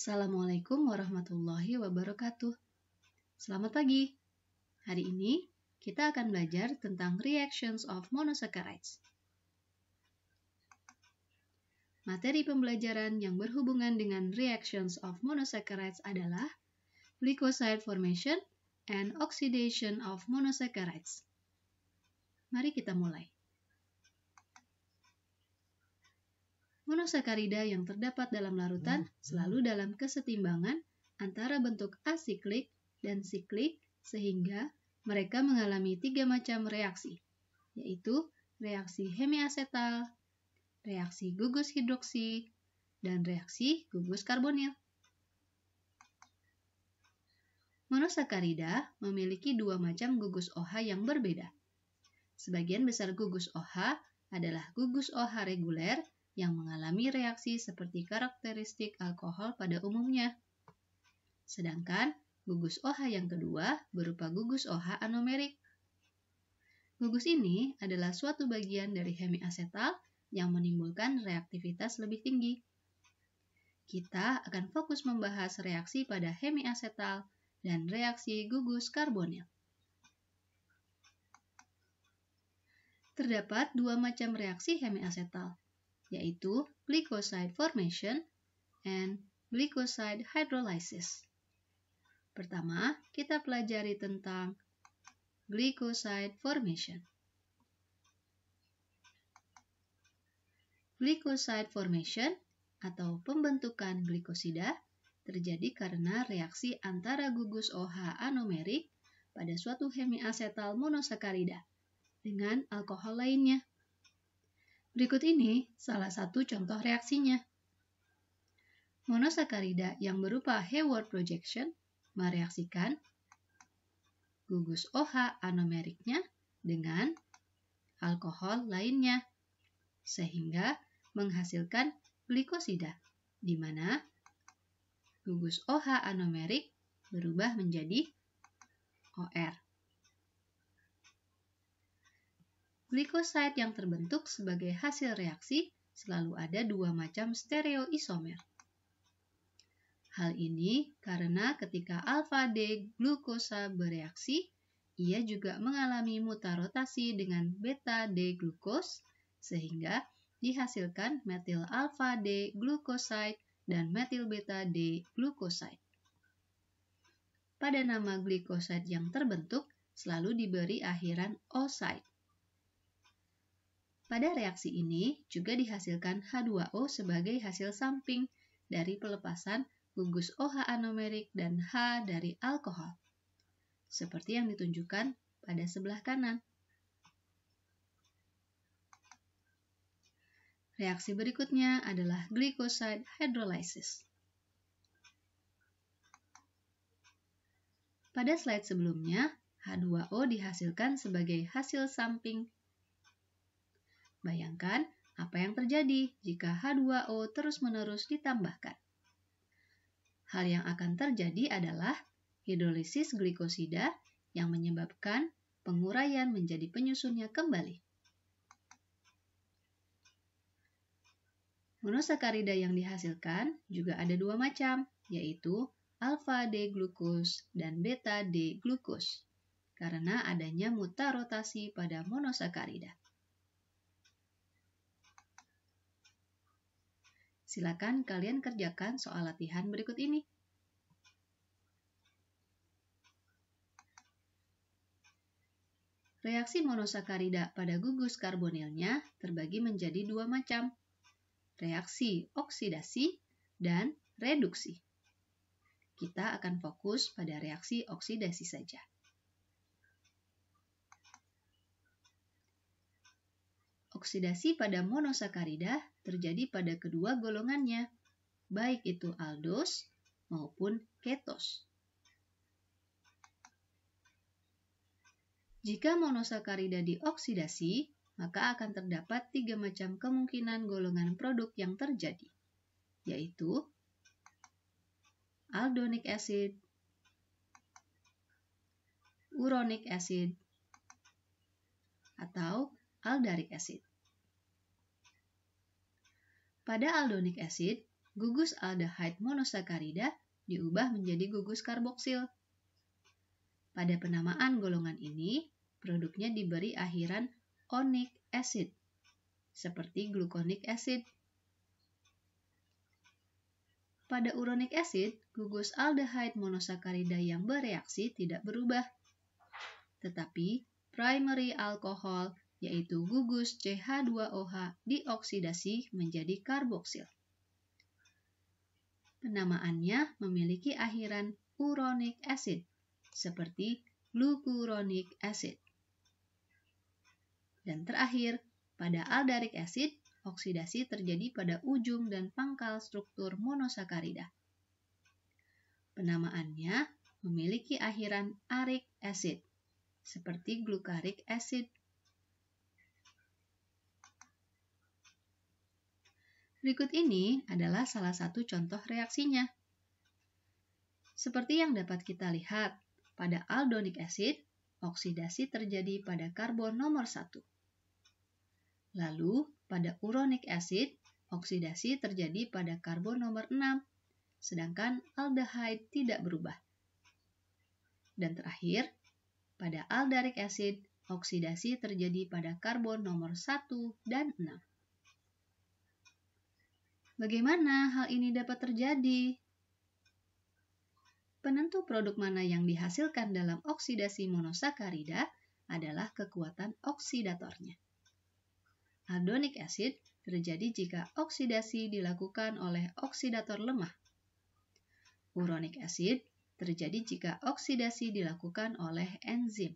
Assalamualaikum warahmatullahi wabarakatuh. Selamat pagi. Hari ini kita akan belajar tentang reactions of monosaccharides. Materi pembelajaran yang berhubungan dengan reactions of monosaccharides adalah glycoside formation and oxidation of monosaccharides. Mari kita mulai. Monosakarida yang terdapat dalam larutan selalu dalam kesetimbangan antara bentuk asiklik dan siklik sehingga mereka mengalami 3 macam reaksi, yaitu reaksi hemiasetal, reaksi gugus hidroksi, dan reaksi gugus karbonil. Monosakarida memiliki 2 macam gugus OH yang berbeda. Sebagian besar gugus OH adalah gugus OH reguler yang mengalami reaksi seperti karakteristik alkohol pada umumnya. Sedangkan gugus OH yang kedua berupa gugus OH anomerik. Gugus ini adalah suatu bagian dari hemiasetal yang menimbulkan reaktivitas lebih tinggi. Kita akan fokus membahas reaksi pada hemiasetal dan reaksi gugus karbonil. Terdapat 2 macam reaksi hemiasetal, yaitu glycoside formation and glycoside hydrolysis. Pertama, kita pelajari tentang glycoside formation. Glycoside formation atau pembentukan glikosida terjadi karena reaksi antara gugus OH anomerik pada suatu hemiasetal monosakarida dengan alkohol lainnya. Berikut ini salah satu contoh reaksinya. Monosakarida yang berupa Hayward projection mereaksikan gugus OH anomeriknya dengan alkohol lainnya, sehingga menghasilkan glikosida, di mana gugus OH anomerik berubah menjadi OR. Glikosida yang terbentuk sebagai hasil reaksi selalu ada 2 macam stereoisomer. Hal ini karena ketika alfa-D-glukosa bereaksi, ia juga mengalami mutarotasi dengan beta-D-glukos, sehingga dihasilkan metil alfa-D-glukoside dan metil beta-D-glukoside. Pada nama glikosida yang terbentuk selalu diberi akhiran -oside. Pada reaksi ini juga dihasilkan H2O sebagai hasil samping dari pelepasan gugus OH anomerik dan H dari alkohol, seperti yang ditunjukkan pada sebelah kanan. Reaksi berikutnya adalah glycoside hydrolysis. Pada slide sebelumnya, H2O dihasilkan sebagai hasil samping. Bayangkan apa yang terjadi jika H2O terus-menerus ditambahkan. Hal yang akan terjadi adalah hidrolisis glikosida yang menyebabkan penguraian menjadi penyusunnya kembali. Monosakarida yang dihasilkan juga ada 2 macam, yaitu alfa-D-glukos dan beta-D-glukos, karena adanya mutarotasi pada monosakarida. Silakan kalian kerjakan soal latihan berikut ini. Reaksi monosakarida pada gugus karbonilnya terbagi menjadi 2 macam, reaksi oksidasi dan reduksi. Kita akan fokus pada reaksi oksidasi saja. Oksidasi pada monosakarida terjadi pada kedua golongannya, baik itu aldos maupun ketos. Jika monosakarida dioksidasi, maka akan terdapat 3 macam kemungkinan golongan produk yang terjadi, yaitu aldonic acid, uronic acid, atau aldaric acid. Pada aldonic acid, gugus aldehyde monosakarida diubah menjadi gugus karboksil. Pada penamaan golongan ini, produknya diberi akhiran onic acid, seperti gluconic acid. Pada uronic acid, gugus aldehyde monosakarida yang bereaksi tidak berubah. Tetapi, primary alkohol, yaitu gugus CH2OH, dioksidasi menjadi karboksil. Penamaannya memiliki akhiran uronic acid, seperti glucuronic acid. Dan terakhir, pada aldaric acid, oksidasi terjadi pada ujung dan pangkal struktur monosakarida. Penamaannya memiliki akhiran aric acid, seperti glucaric acid. Berikut ini adalah salah satu contoh reaksinya. Seperti yang dapat kita lihat, pada aldonic acid, oksidasi terjadi pada karbon nomor 1. Lalu, pada uronic acid, oksidasi terjadi pada karbon nomor 6, sedangkan aldehyde tidak berubah. Dan terakhir, pada aldaric acid, oksidasi terjadi pada karbon nomor 1 dan 6. Bagaimana hal ini dapat terjadi? Penentu produk mana yang dihasilkan dalam oksidasi monosakarida adalah kekuatan oksidatornya. Aldonic acid terjadi jika oksidasi dilakukan oleh oksidator lemah. Uronic acid terjadi jika oksidasi dilakukan oleh enzim.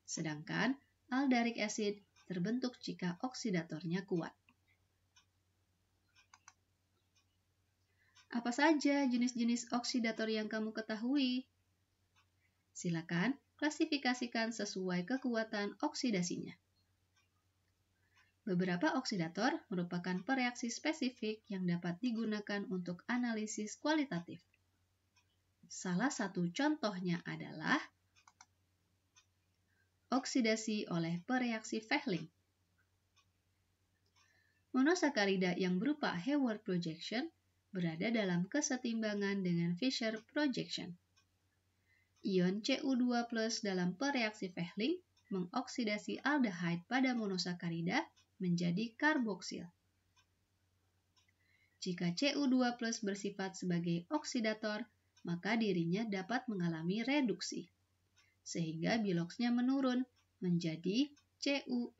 Sedangkan aldaric acid terbentuk jika oksidatornya kuat. Apa saja jenis-jenis oksidator yang kamu ketahui? Silakan klasifikasikan sesuai kekuatan oksidasinya. Beberapa oksidator merupakan pereaksi spesifik yang dapat digunakan untuk analisis kualitatif. Salah satu contohnya adalah oksidasi oleh pereaksi Fehling. Monosakarida yang berupa Hayward projection berada dalam kesetimbangan dengan Fischer projection. Ion Cu2+ dalam pereaksi Fehling mengoksidasi aldehyde pada monosakarida menjadi karboksil. Jika Cu2+ bersifat sebagai oksidator, maka dirinya dapat mengalami reduksi, sehingga biloxnya menurun menjadi Cu+.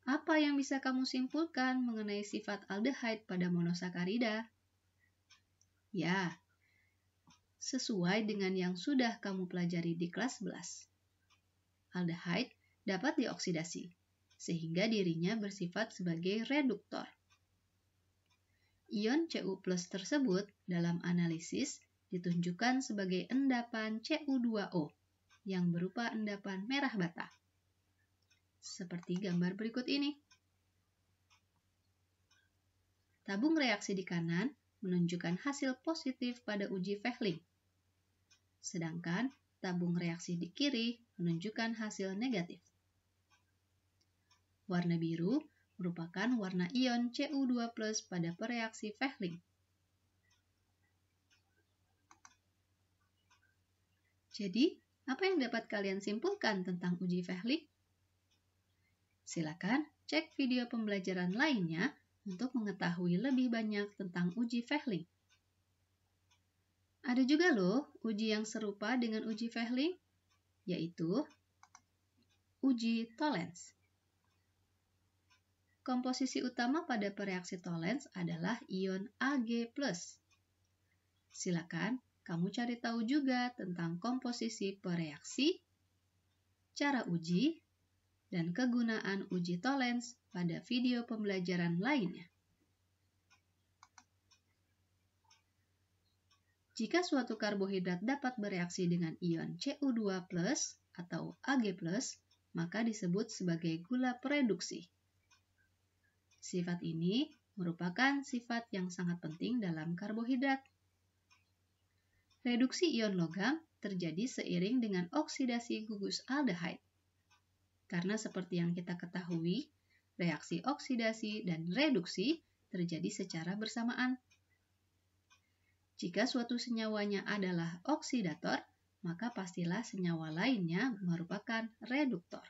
Apa yang bisa kamu simpulkan mengenai sifat aldehyde pada monosakarida? Ya, sesuai dengan yang sudah kamu pelajari di kelas 11. Aldehyde dapat dioksidasi, sehingga dirinya bersifat sebagai reduktor. Ion Cu+ tersebut dalam analisis ditunjukkan sebagai endapan Cu2O yang berupa endapan merah bata. Seperti gambar berikut ini. Tabung reaksi di kanan menunjukkan hasil positif pada uji Fehling. Sedangkan tabung reaksi di kiri menunjukkan hasil negatif. Warna biru merupakan warna ion Cu2+ pada pereaksi Fehling. Jadi, apa yang dapat kalian simpulkan tentang uji Fehling? Silakan cek video pembelajaran lainnya untuk mengetahui lebih banyak tentang uji Fehling. Ada juga loh uji yang serupa dengan uji Fehling, yaitu uji Tollens. Komposisi utama pada pereaksi Tollens adalah ion Ag+. Silakan kamu cari tahu juga tentang komposisi pereaksi, cara uji, dan kegunaan uji Tollens pada video pembelajaran lainnya. Jika suatu karbohidrat dapat bereaksi dengan ion Cu2+ atau Ag+, maka disebut sebagai gula pereduksi. Sifat ini merupakan sifat yang sangat penting dalam karbohidrat. Reduksi ion logam terjadi seiring dengan oksidasi gugus aldehyde. Karena seperti yang kita ketahui, reaksi oksidasi dan reduksi terjadi secara bersamaan. Jika suatu senyawanya adalah oksidator, maka pastilah senyawa lainnya merupakan reduktor.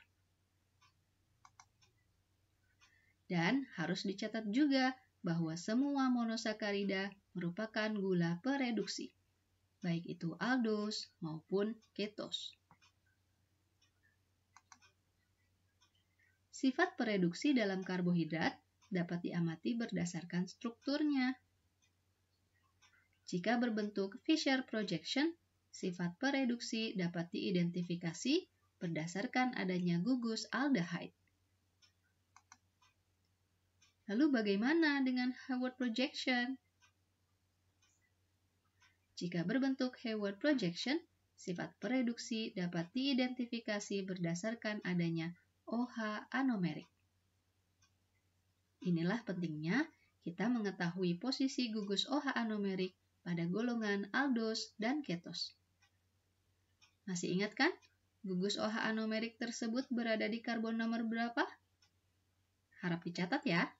Dan harus dicatat juga bahwa semua monosakarida merupakan gula pereduksi, baik itu aldos maupun ketos. Sifat pereduksi dalam karbohidrat dapat diamati berdasarkan strukturnya. Jika berbentuk Fischer projection, sifat pereduksi dapat diidentifikasi berdasarkan adanya gugus aldehyde. Lalu bagaimana dengan Hayward projection? Jika berbentuk Hayward projection, sifat pereduksi dapat diidentifikasi berdasarkan adanya OH anomerik. Inilah pentingnya kita mengetahui posisi gugus OH anomerik pada golongan aldos dan ketos. Masih ingat kan? Gugus OH anomerik tersebut berada di karbon nomor berapa? Harap dicatat ya.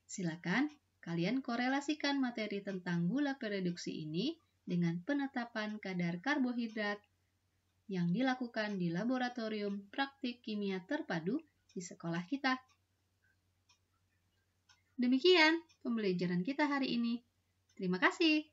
Silakan kalian korelasikan materi tentang gula pereduksi ini dengan penetapan kadar karbohidrat yang dilakukan di laboratorium praktik kimia terpadu di sekolah kita. Demikian pembelajaran kita hari ini. Terima kasih.